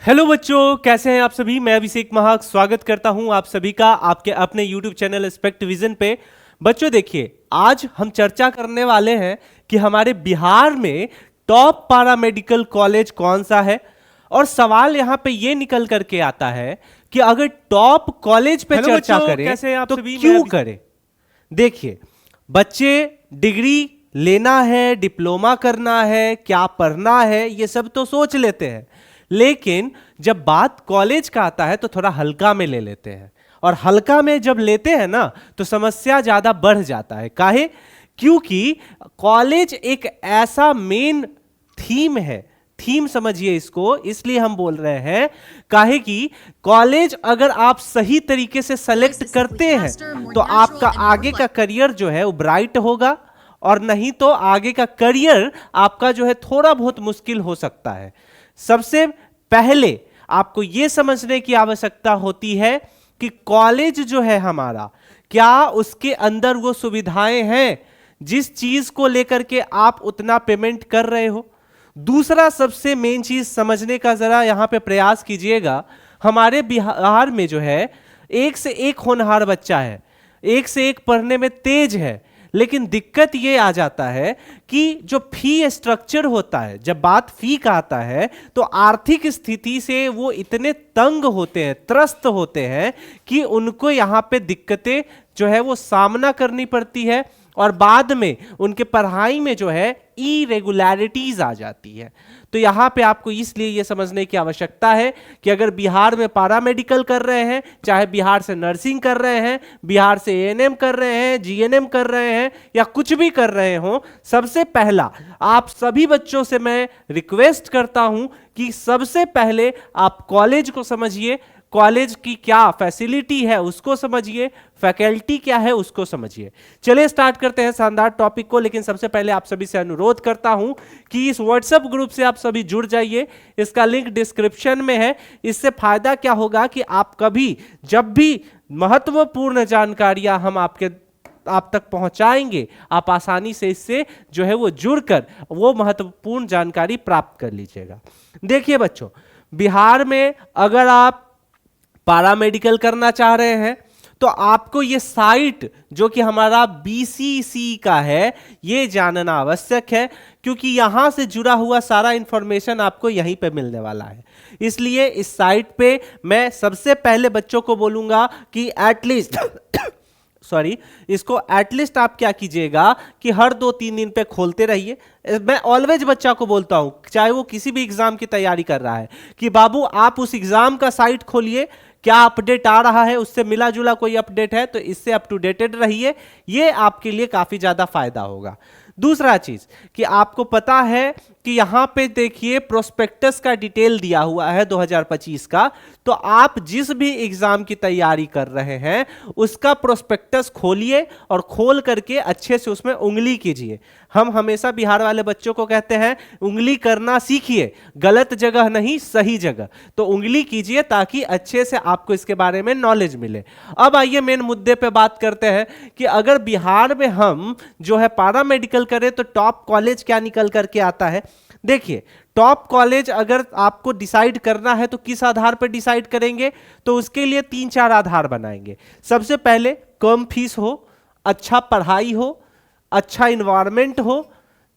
Hello बच्चों, कैसे हैं आप सभी। मैं अभिषेक महाक स्वागत करता हूं आप सभी का आपके अपने यूट्यूब चैनल एस्पेक्ट विजन पे। बच्चों देखिए, आज हम चर्चा करने वाले हैं कि हमारे बिहार में टॉप पैरामेडिकल कॉलेज कौन सा है। और सवाल यहां पे ये निकल करके आता है कि अगर टॉप कॉलेज पे चर्चा करें कैसे हैं आप तो सभी क्यों करें। देखिए बच्चे, डिग्री लेना है, डिप्लोमा करना है, क्या पढ़ना है, ये सब तो सोच लेते हैं, लेकिन जब बात कॉलेज का आता है तो थोड़ा हल्का में ले लेते हैं। और हल्का में जब लेते हैं ना तो समस्या ज्यादा बढ़ जाता है। काहे? क्योंकि कॉलेज एक ऐसा मेन थीम है, थीम समझिए इसको, इसलिए हम बोल रहे हैं। काहे कि कॉलेज अगर आप सही तरीके से सेलेक्ट करते हैं तो आपका आगे का करियर जो है वो ब्राइट होगा, और नहीं तो आगे का करियर आपका जो है थोड़ा बहुत मुश्किल हो सकता है। सबसे पहले आपको यह समझने की आवश्यकता होती है कि कॉलेज जो है हमारा, क्या उसके अंदर वो सुविधाएं हैं जिस चीज को लेकर के आप उतना पेमेंट कर रहे हो। दूसरा सबसे मेन चीज समझने का जरा यहां पे प्रयास कीजिएगा। हमारे बिहार में जो है एक से एक होनहार बच्चा है, एक से एक पढ़ने में तेज है, लेकिन दिक्कत ये आ जाता है कि जो फी स्ट्रक्चर होता है, जब बात फी का आता है तो आर्थिक स्थिति से वो इतने तंग होते हैं, त्रस्त होते हैं कि उनको यहाँ पे दिक्कतें जो है वो सामना करनी पड़ती है, और बाद में उनके पढ़ाई में जो है इरेगुलरिटीज आ जाती है। तो यहां पे आपको इसलिए यह समझने की आवश्यकता है कि अगर बिहार में पैरामेडिकल कर रहे हैं, चाहे बिहार से नर्सिंग कर रहे हैं, बिहार से एएनएम कर रहे हैं, जीएनएम कर रहे हैं, या कुछ भी कर रहे हो, सबसे पहला आप सभी बच्चों से मैं रिक्वेस्ट करता हूं कि सबसे पहले आप कॉलेज को समझिए, कॉलेज की क्या फैसिलिटी है उसको समझिए, फैकल्टी क्या है उसको समझिए। चलिए स्टार्ट करते हैं शानदार टॉपिक को। लेकिन सबसे पहले आप सभी से अनुरोध करता हूं कि इस व्हाट्सएप ग्रुप से आप सभी जुड़ जाइए, इसका लिंक डिस्क्रिप्शन में है। इससे फायदा क्या होगा कि आप कभी जब भी महत्वपूर्ण जानकारियां हम आप तक पहुंचाएंगे, आप आसानी से इससे जो है वो जुड़कर वो महत्वपूर्ण जानकारी प्राप्त कर लीजिएगा। देखिए बच्चों, बिहार में अगर आप पैरामेडिकल करना चाह रहे हैं तो आपको ये साइट जो कि हमारा बीसीसी का है ये जानना आवश्यक है, क्योंकि यहां से जुड़ा हुआ सारा इंफॉर्मेशन आपको यहीं पे मिलने वाला है। इसलिए इस साइट पे मैं सबसे पहले बच्चों को बोलूंगा कि एटलीस्ट इसको एटलीस्ट आप क्या कीजिएगा कि हर 2-3 दिन पे खोलते रहिए। मैं ऑलवेज बच्चा को बोलता हूं, चाहे वो किसी भी एग्जाम की तैयारी कर रहा है, कि बाबू आप उस एग्जाम का साइट खोलिए, क्या अपडेट आ रहा है, उससे मिला जुला कोई अपडेट है तो इससे अप टू डेटेड रहिए, ये आपके लिए काफी ज्यादा फायदा होगा। दूसरा चीज कि आपको पता है कि यहां पे देखिए प्रोस्पेक्टस का डिटेल दिया हुआ है 2025 का, तो आप जिस भी एग्जाम की तैयारी कर रहे हैं उसका प्रोस्पेक्टस खोलिए और खोल करके अच्छे से उसमें उंगली कीजिए। हम हमेशा बिहार वाले बच्चों को कहते हैं उंगली करना सीखिए, गलत जगह नहीं सही जगह, तो उंगली कीजिए ताकि अच्छे से आपको इसके बारे में नॉलेज मिले। अब आइए मेन मुद्दे पे बात करते हैं कि अगर बिहार में हम जो है पैरामेडिकल करें तो टॉप कॉलेज क्या निकल करके आता है। देखिए, टॉप कॉलेज अगर आपको डिसाइड करना है तो किस आधार पर डिसाइड करेंगे, तो उसके लिए 3-4 आधार बनाएंगे। सबसे पहले कम फीस हो, अच्छा पढ़ाई हो, अच्छा इन्वायरमेंट हो,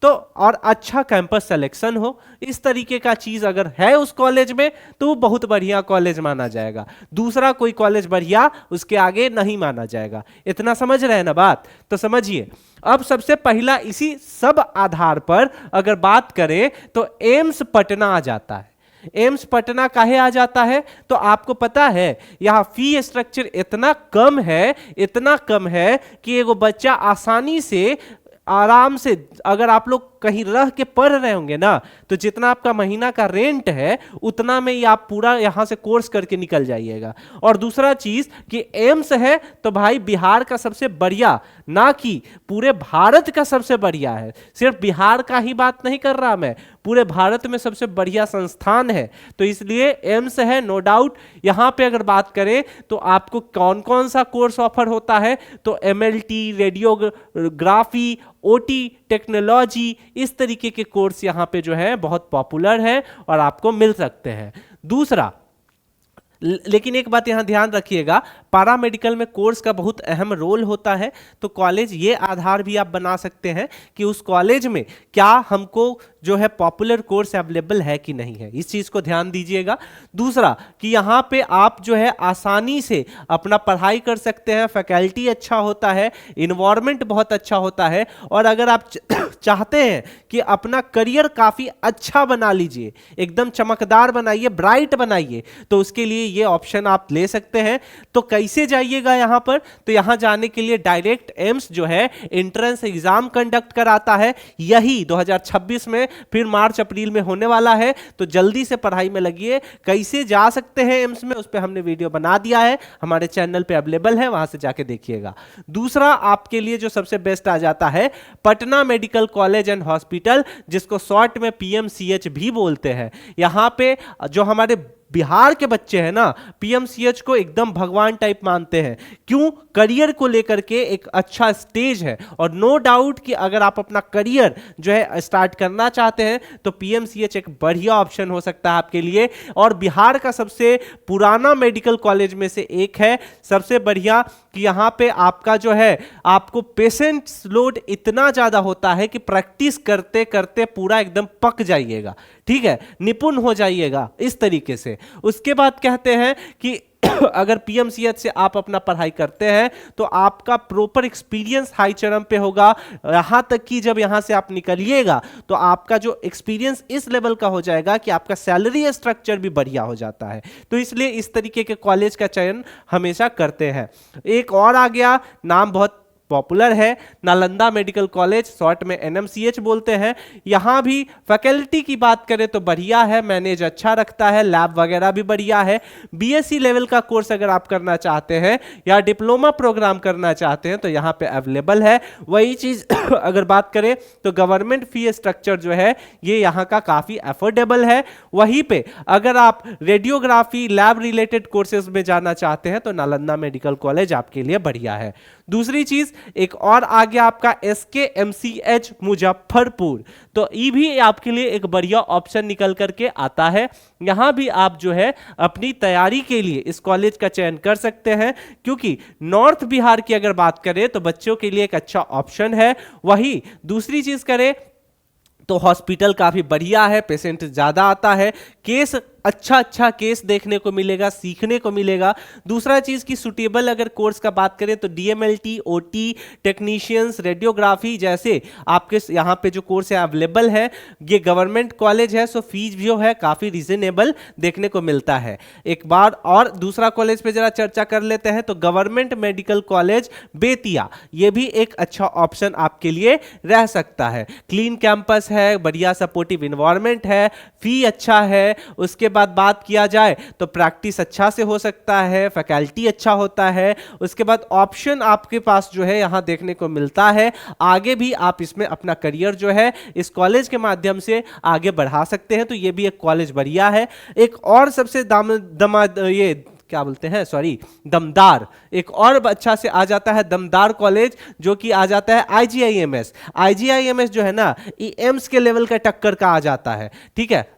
तो और अच्छा कैंपस सिलेक्शन हो। इस तरीके का चीज अगर है उस कॉलेज में तो वो बहुत बढ़िया कॉलेज माना जाएगा, दूसरा कोई कॉलेज बढ़िया उसके आगे नहीं माना जाएगा। इतना समझ रहे हैं ना बात? तो समझिए, अब सबसे पहला इसी सब आधार पर अगर बात करें तो एम्स पटना आ जाता है। एम्स पटना काहे आ जाता है? तो आपको पता है यहां फी स्ट्रक्चर इतना कम है, इतना कम है कि एगो बच्चा आसानी से आराम से, अगर आप लोग कहीं रह के पढ़ रहे होंगे ना, तो जितना आपका महीना का रेंट है उतना में ही आप पूरा यहां से कोर्स करके निकल जाइएगा। और दूसरा चीज कि एम्स है तो भाई बिहार का सबसे बढ़िया, ना कि पूरे भारत का सबसे बढ़िया है। सिर्फ बिहार का ही बात नहीं कर रहा मैं, पूरे भारत में सबसे बढ़िया संस्थान है, तो इसलिए एम्स है नो डाउट। यहां पे अगर बात करें तो आपको कौन कौन सा कोर्स ऑफर होता है, तो एमएलटी, रेडियोग्राफी, ओटी टेक्नोलॉजी, इस तरीके के कोर्स यहाँ पे जो है बहुत पॉपुलर है और आपको मिल सकते हैं। दूसरा, लेकिन एक बात यहां ध्यान रखिएगा, पारा मेडिकल में कोर्स का बहुत अहम रोल होता है, तो कॉलेज ये आधार भी आप बना सकते हैं कि उस कॉलेज में क्या हमको जो है पॉपुलर कोर्स अवेलेबल है कि नहीं है, इस चीज को ध्यान दीजिएगा। दूसरा कि यहाँ पे आप जो है आसानी से अपना पढ़ाई कर सकते हैं, फैकल्टी अच्छा होता है, इन्वायरमेंट बहुत अच्छा होता है, और अगर आप चाहते हैं कि अपना करियर काफी अच्छा बना लीजिए, एकदम चमकदार बनाइए, ब्राइट बनाइए, तो उसके लिए ये ऑप्शन आप ले सकते हैं। तो कैसे जाइएगा यहां पर, तो यहां जाने के लिए डायरेक्ट एम्स जो है एंट्रेंस एग्जाम कंडक्ट कराता है, यही 2026 में फिर मार्च अप्रैल में होने वाला है, तो जल्दी से पढ़ाई में लगिए। कैसे जा सकते हैं एम्स में, उस पर हमने वीडियो बना दिया है, हमारे चैनल पे अवेलेबल है, वहां से जाके देखिएगा। दूसरा आपके लिए जो सबसे बेस्ट आ जाता है, Patna medical college and hospital, जिसको शॉर्ट में पीएमसीएच भी बोलते हैं। यहां पे जो हमारे बिहार के बच्चे हैं ना, पीएमसीएच को एकदम भगवान टाइप मानते हैं। क्यों? करियर को लेकर के एक अच्छा स्टेज है, और नो डाउट कि अगर आप अपना करियर जो है स्टार्ट करना चाहते हैं तो पीएमसीएच एक बढ़िया ऑप्शन हो सकता है आपके लिए, और बिहार का सबसे पुराना मेडिकल कॉलेज में से एक है। सबसे बढ़िया कि यहां पे आपका जो है, आपको पेशेंट्स लोड इतना ज्यादा होता है कि प्रैक्टिस करते करते पूरा एकदम पक जाइएगा, ठीक है, निपुण हो जाइएगा इस तरीके से। उसके बाद कहते हैं कि अगर पीएमसीएच से आप अपना पढ़ाई करते हैं तो आपका प्रॉपर एक्सपीरियंस हाई चरम पे होगा, यहां तक कि जब यहां से आप निकलिएगा तो आपका जो एक्सपीरियंस इस लेवल का हो जाएगा कि आपका सैलरी स्ट्रक्चर भी बढ़िया हो जाता है। तो इसलिए इस तरीके के कॉलेज का चयन हमेशा करते हैं। एक और आ गया, नाम बहुत पॉपुलर है, नालंदा मेडिकल कॉलेज, शॉर्ट में एनएमसीएच बोलते हैं। यहां भी फैकल्टी की बात करें तो बढ़िया है, मैनेज अच्छा रखता है, लैब वगैरह भी बढ़िया है। बीएससी लेवल का कोर्स अगर आप करना चाहते हैं या डिप्लोमा प्रोग्राम करना चाहते हैं तो यहां पे अवेलेबल है। वही चीज अगर बात करें तो गवर्नमेंट फी स्ट्रक्चर जो है ये यहां का काफी अफोर्डेबल है। वहीं पे अगर आप रेडियोग्राफी लैब रिलेटेड कोर्सेज में जाना चाहते हैं तो नालंदा मेडिकल कॉलेज आपके लिए बढ़िया है। दूसरी चीज एक और आ गया आपका एसकेएमसीएच मुजफ्फरपुर, तो ये भी आपके लिए एक बढ़िया ऑप्शन निकल करके आता है। यहां भी आप जो है अपनी तैयारी के लिए इस कॉलेज का चयन कर सकते हैं, क्योंकि नॉर्थ बिहार की अगर बात करें तो बच्चों के लिए एक अच्छा ऑप्शन है। वही दूसरी चीज करें तो हॉस्पिटल काफी बढ़िया है, पेशेंट ज्यादा आता है, केस अच्छा केस देखने को मिलेगा, सीखने को मिलेगा। दूसरा चीज की सुटेबल अगर कोर्स का बात करें तो डीएमएलटी, ओटी, टेक्नीशियंस, रेडियोग्राफी जैसे आपके यहाँ पे जो कोर्स है अवेलेबल है। ये गवर्नमेंट कॉलेज है, सो फीस जो है काफी रीजनेबल देखने को मिलता है। एक बार और दूसरा कॉलेज पे जरा चर्चा कर लेते हैं तो गवर्नमेंट मेडिकल कॉलेज बेतिया, ये भी एक अच्छा ऑप्शन आपके लिए रह सकता है। क्लीन कैंपस है, बढ़िया सपोर्टिव इन्वायरमेंट है, फी अच्छा है। उसके बाद बात किया जाए तो प्रैक्टिस अच्छा से हो सकता है, फैकल्टी अच्छा होता है। उसके बाद ऑप्शन आपके पास जो है यहां देखने को मिलता है, आगे भी आप इसमें अपना करियर जो है इस कॉलेज के माध्यम से आगे बढ़ा सकते हैं, तो ये भी एक कॉलेज बढ़िया है। एक और सबसे ये क्या बोलते हैं, सॉरी, दमदार, एक और अच्छा से आ जाता है दमदार कॉलेज, जो कि आ जाता है आईजीआईएमएस। आईजीआईएमएस जो है ना ये एम्स के लेवल का टक्कर का आ जाता है, ठीक है।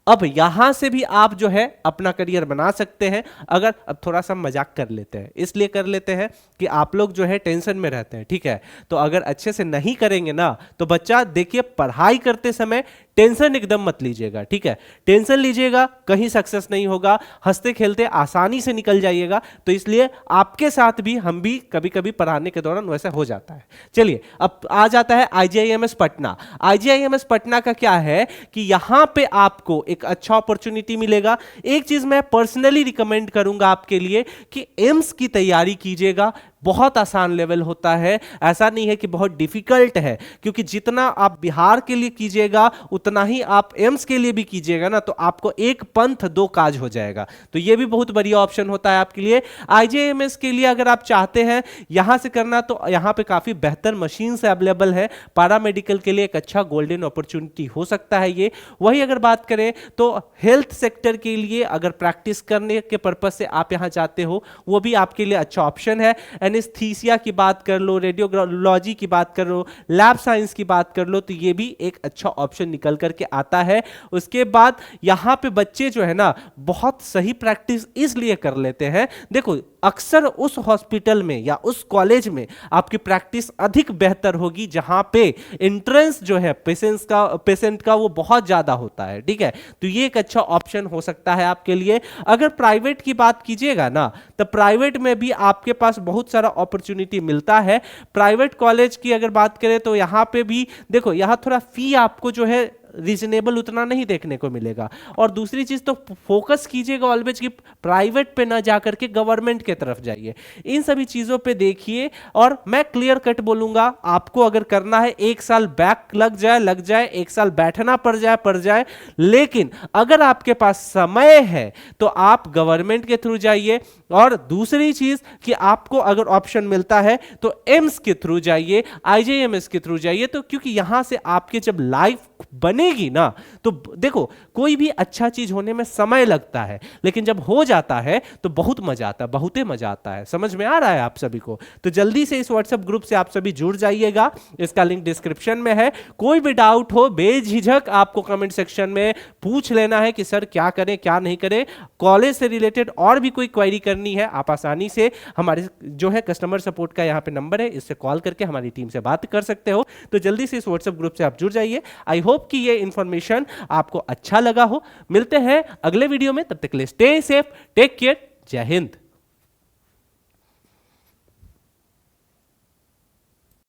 अब यहां से भी आप जो है अपना करियर बना सकते हैं। अगर अब थोड़ा सा मजाक कर लेते हैं, इसलिए कर लेते हैं कि आप लोग जो है टेंशन में रहते हैं, ठीक है, तो अगर अच्छे से नहीं करेंगे ना तो बच्चा देखिए पढ़ाई करते समय टेंशन एकदम मत लीजिएगा, ठीक है। टेंशन लीजिएगा कहीं सक्सेस नहीं होगा, हंसते खेलते आसानी से निकल जाइएगा। तो इसलिए आपके साथ भी हम भी कभी कभी पढ़ाने के दौरान वैसा हो जाता है। चलिए अब आ जाता है आईजीआईएमएस पटना। आईजीआईएमएस पटना का क्या है कि यहां पे आपको एक अच्छा अपॉर्चुनिटी मिलेगा। एक चीज मैं पर्सनली रिकमेंड करूंगा आपके लिए कि एम्स की तैयारी कीजिएगा, बहुत आसान लेवल होता है, ऐसा नहीं है कि बहुत डिफिकल्ट है, क्योंकि जितना आप बिहार के लिए कीजिएगा उतना ही आप एम्स के लिए भी कीजिएगा ना, तो आपको एक पंथ दो काज हो जाएगा। तो ये भी बहुत बढ़िया ऑप्शन होता है आपके लिए। आईजीआईएमएस के लिए अगर आप चाहते हैं यहां से करना तो यहां पे काफी बेहतर मशीन से अवेलेबल है, पैरामेडिकल के लिए एक अच्छा गोल्डन अपॉर्चुनिटी हो सकता है ये। वही अगर बात करें तो हेल्थ सेक्टर के लिए अगर प्रैक्टिस करने के पर्पज से आप यहां चाहते हो वो भी आपके लिए अच्छा ऑप्शन है। एनेस्थीसिया की बात कर लो, रेडियोलॉजी की बात कर लो, लैब साइंस की बात कर लो, तो ये भी एक अच्छा ऑप्शन निकल करके आता है। उसके बाद यहाँ पे बच्चे जो है ना बहुत सही प्रैक्टिस इसलिए कर लेते हैं, देखो अक्सर उस हॉस्पिटल में या उस कॉलेज में आपकी प्रैक्टिस अधिक बेहतर होगी जहां पे एंट्रेंस जो है पेशेंट का वो बहुत ज्यादा होता है, ठीक है। तो ये एक अच्छा ऑप्शन हो सकता है आपके लिए। अगर प्राइवेट की बात कीजिएगा ना, तो प्राइवेट में भी आपके पास बहुत सारा अपॉर्चुनिटी मिलता है। प्राइवेट कॉलेज की अगर बात करें तो यहां पे भी देखो, यहां थोड़ा फी आपको जो है रीजनेबल उतना नहीं देखने को मिलेगा। और दूसरी चीज तो फोकस कीजिएगा ऑलवेज कि प्राइवेट पे ना जाकर के गवर्नमेंट के तरफ जाइए, इन सभी चीजों पे देखिए। और मैं क्लियर कट बोलूंगा, आपको अगर करना है 1 साल बैक लग जाए, 1 साल बैठना पड़ जाए, लेकिन अगर आपके पास समय है तो आप गवर्नमेंट के थ्रू जाइए। और दूसरी चीज कि आपको अगर ऑप्शन मिलता है तो एम्स के थ्रू जाइए, आईजीएमएस के थ्रू जाइए, तो क्योंकि यहां से आपके जब लाइफ बनेगी ना, तो देखो कोई भी अच्छा चीज होने में समय लगता है, लेकिन जब हो जाता है तो बहुत मजा आता है, बहुत ही मजा आता है। समझ में आ रहा है आप सभी को? तो जल्दी से इस व्हाट्सएप ग्रुप से आप सभी जुड़ जाइएगा, इसका लिंक डिस्क्रिप्शन में है। कोई भी डाउट हो बेझिझक आपको कमेंट सेक्शन में पूछ लेना है कि सर क्या करें क्या नहीं करें। कॉलेज से रिलेटेड और भी कोई क्वेरी करनी है, आप आसानी से हमारे जो है कस्टमर सपोर्ट का यहाँ पे नंबर है, इससे कॉल करके हमारी टीम से बात कर सकते हो। तो जल्दी से इस व्हाट्सएप ग्रुप से आप जुड़ जाइए। आई होप कि ये इंफॉर्मेशन आपको अच्छा लगा हो। मिलते हैं अगले वीडियो में, तब तक के लिए स्टे सेफ, टेक केयर, जय हिंद।